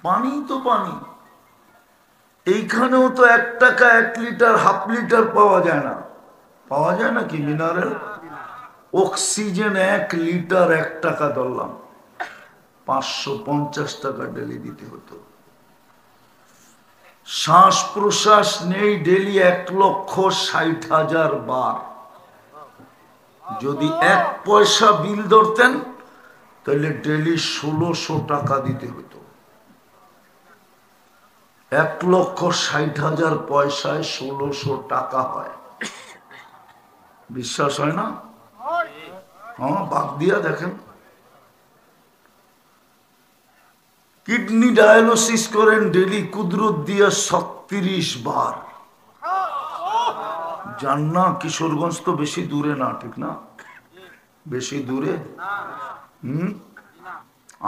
পানি তো পানি। এইখানেও তো 1 টাকা 1 লিটার, হাফ লিটার পাওয়া যায় না। পাওয়া যায় না কি মিনারেল? অক্সিজেন 1 লিটার 1 টাকা ধরলাম, 550 টাকা ডেলি দিতে হতো। শ্বাস প্রশ্বাস নেই ডেলি 1,60,000 বার। যদি 1 পয়সা বিল ধরতেন তাহলে ডেলি 1600 টাকা দিতে হতো। 1,60,000 পয়সায় 1600 টাকা হয়। বিশ্বাস হয় না? হ্যাঁ, বাদ দিয়া দেখেন। কিডনি ডায়ালিসিস করেন ডেলি কুদরত দিয়া 36 বার। জান না কিশোরগঞ্জ তো বেশি দূরে না, ঠিক না? বেশি দূরে?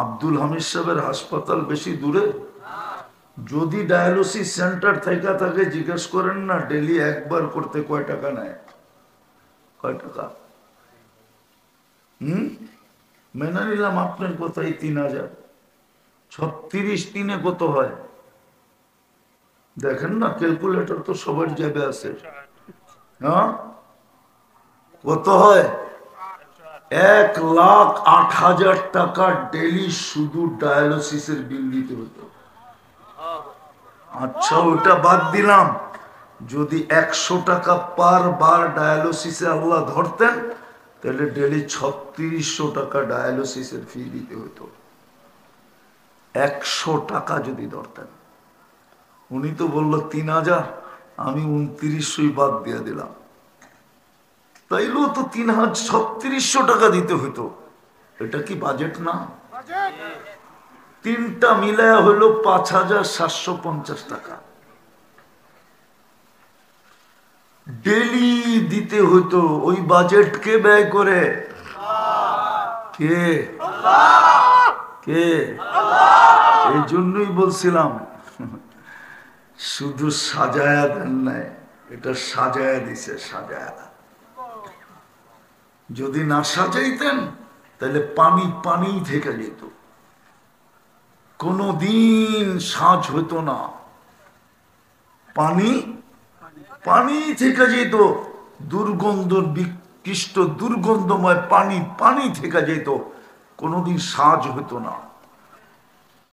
আব্দুল হামিদ সাহেবের হাসপাতাল বেশি দূরে? যদি ডায়ালিসিস সেন্টার থেকে থাকে জিজ্ঞেস করেন না ডেলি একবার করতে কয় টাকা নেয়? কয় টাকা? মেনে নিলাম আপনার কথাই 3000। 36 3-এ কত হয় দেখেন না, ক্যালকুলেটর তো সবার জায়গায় আছে। হ্যাঁ, কত হয়? 1,08,000 টাকা ডেলি শুধু ডায়ালিসিসের বিল দিতে হতো। আচ্ছা, ওটা বাদ দিলাম। যদি 100 টাকা পার বার ডায়ালিসিসে আল্লাহ ধরতেন তাহলে ডেলি 3600 টাকা ডায়ালিসিসের ফি দিতে হতো। 100 টাকা যদি ধরতেন। উনি তো বলল 3000, আমি 2900 বাদ দিয়ে দিলাম। তাইলেও তো 3600 টাকা দিতে হতো। এটা কি বাজেট না? তিনটা মিলায়া হইল 5750 টাকা ডেলি দিতে হতো। ওই বাজেট কে ব্যয় করে? কে? কে? এই জন্যই বলছিলাম শুধু সাজায়া দেন নাই, এটা সাজায়া দিছে। সাজায়া যদি না সাজাইতেন তাহলে পানি পানি থেকে যেত, কোনদিন সাজ হতো না। পানি পানি থেকে যেত, দুর্গন্ধ বিকৃষ্ট দুর্গন্ধময় পানি পানি থেকে যেত, কোনদিন সাজ হতো না।